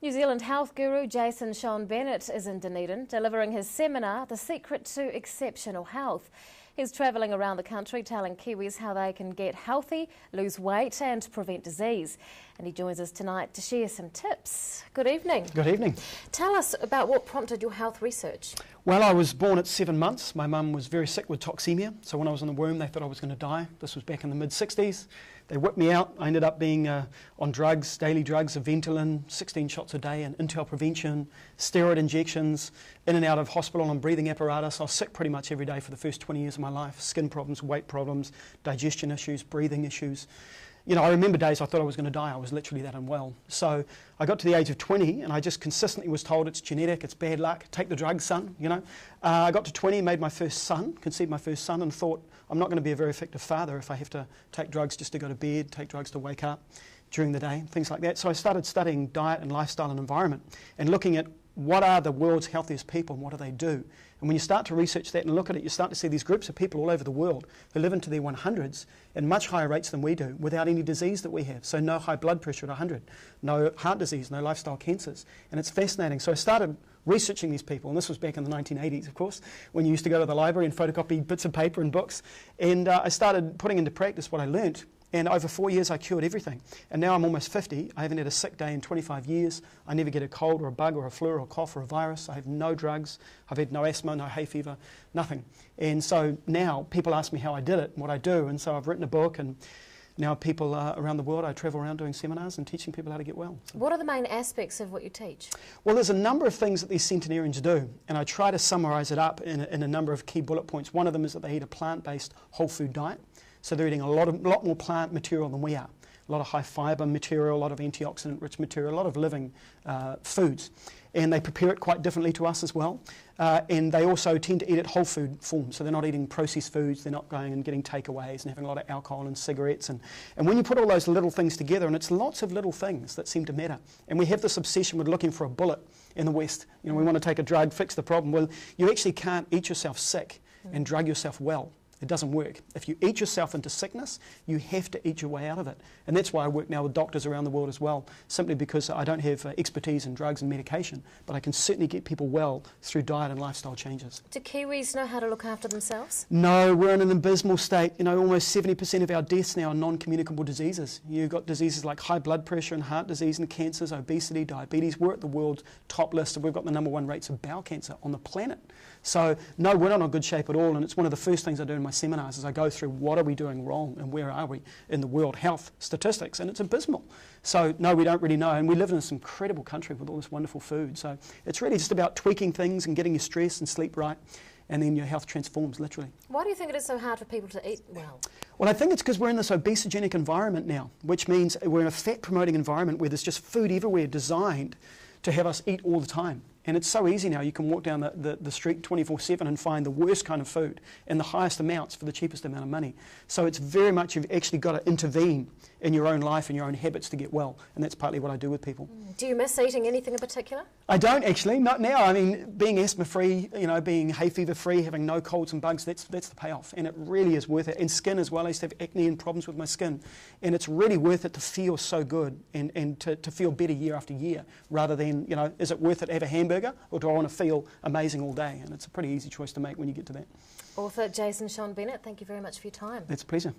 New Zealand health guru Jason Shon Bennett is in Dunedin delivering his seminar, The Secret to Exceptional Health. He's travelling around the country telling Kiwis how they can get healthy, lose weight and prevent disease. And he joins us tonight to share some tips. Good evening. Good evening. Tell us about what prompted your health research. Well, I was born at 7 months. My mum was very sick with toxemia, so when I was in the womb they thought I was going to die. This was back in the mid-60s. They whipped me out. I ended up being on drugs, daily drugs, of Ventolin, 16 shots a day, and Intel prevention, steroid injections, in and out of hospital on breathing apparatus. I was sick pretty much every day for the first 20 years of my life. Skin problems, weight problems, digestion issues, breathing issues. You know, I remember days I thought I was going to die. I was literally that unwell. So I got to the age of 20 and I just consistently was told it's genetic, it's bad luck, take the drugs, son, you know. I got to 20, made my first son, conceived my first son, and thought I'm not going to be a very effective father if I have to take drugs just to go to bed, take drugs to wake up during the day, things like that. So I started studying diet and lifestyle and environment and looking at what are the world's healthiest people and what do they do. And when you start to research that and look at it, you start to see these groups of people all over the world who live into their 100s at much higher rates than we do without any disease that we have. So no high blood pressure at 100, no heart disease, no lifestyle cancers. And it's fascinating. So I started researching these people, and this was back in the 1980s, of course, when you used to go to the library and photocopy bits of paper and books. And I started putting into practice what I learnt. And over 4 years I cured everything. And now I'm almost 50. I haven't had a sick day in 25 years. I never get a cold or a bug or a flu or a cough or a virus. I have no drugs. I've had no asthma, no hay fever, nothing. And so now people ask me how I did it and what I do. And so I've written a book, and now people around the world, I travel around doing seminars and teaching people how to get well. So. What are the main aspects of what you teach? Well, there's a number of things that these centenarians do, and I try to summarise it up in a number of key bullet points. One of them is that they eat a plant-based whole food diet. So they're eating a lot more plant material than we are. A lot of high fibre material, a lot of antioxidant-rich material, a lot of living foods. And they prepare it quite differently to us as well. And they also tend to eat it whole food form. So they're not eating processed foods, they're not going and getting takeaways and having a lot of alcohol and cigarettes. And when you put all those little things together, and it's lots of little things that seem to matter. And we have this obsession with looking for a bullet in the West. You know, we want to take a drug, fix the problem. Well, you actually can't eat yourself sick and drug yourself well. It doesn't work. If you eat yourself into sickness, you have to eat your way out of it. And that's why I work now with doctors around the world as well, simply because I don't have expertise in drugs and medication, but I can certainly get people well through diet and lifestyle changes. Do Kiwis know how to look after themselves? No, we're in an abysmal state. You know, almost 70% of our deaths now are non-communicable diseases. You've got diseases like high blood pressure and heart disease and cancers, obesity, diabetes. We're at the world's top list, and we've got the #1 rates of bowel cancer on the planet. So, no, we're not in good shape at all, and it's one of the first things I do in my seminars is I go through what are we doing wrong and where are we in the world health statistics, and it's abysmal. So, no, we don't really know, and we live in this incredible country with all this wonderful food. So, it's really just about tweaking things and getting your stress and sleep right, and then your health transforms, literally. Why do you think it is so hard for people to eat well? Well, I think it's because we're in this obesogenic environment now, which means we're in a fat-promoting environment where there's just food everywhere designed to have us eat all the time. And it's so easy now, you can walk down the street 24/7 and find the worst kind of food and the highest amounts for the cheapest amount of money. So it's very much, you've actually got to intervene in your own life and your own habits to get well. And that's partly what I do with people. Do you miss eating anything in particular? I don't actually, not now. I mean, being asthma-free, you know, being hay fever-free, having no colds and bugs, that's the payoff. And it really is worth it. And skin as well. I used to have acne and problems with my skin. And it's really worth it to feel so good and to feel better year after year, rather than, you know, is it worth it to have a hamburger, or do I want to feel amazing all day? And it's a pretty easy choice to make when you get to that. Author Jason Shon Bennett, thank you very much for your time. That's a pleasure.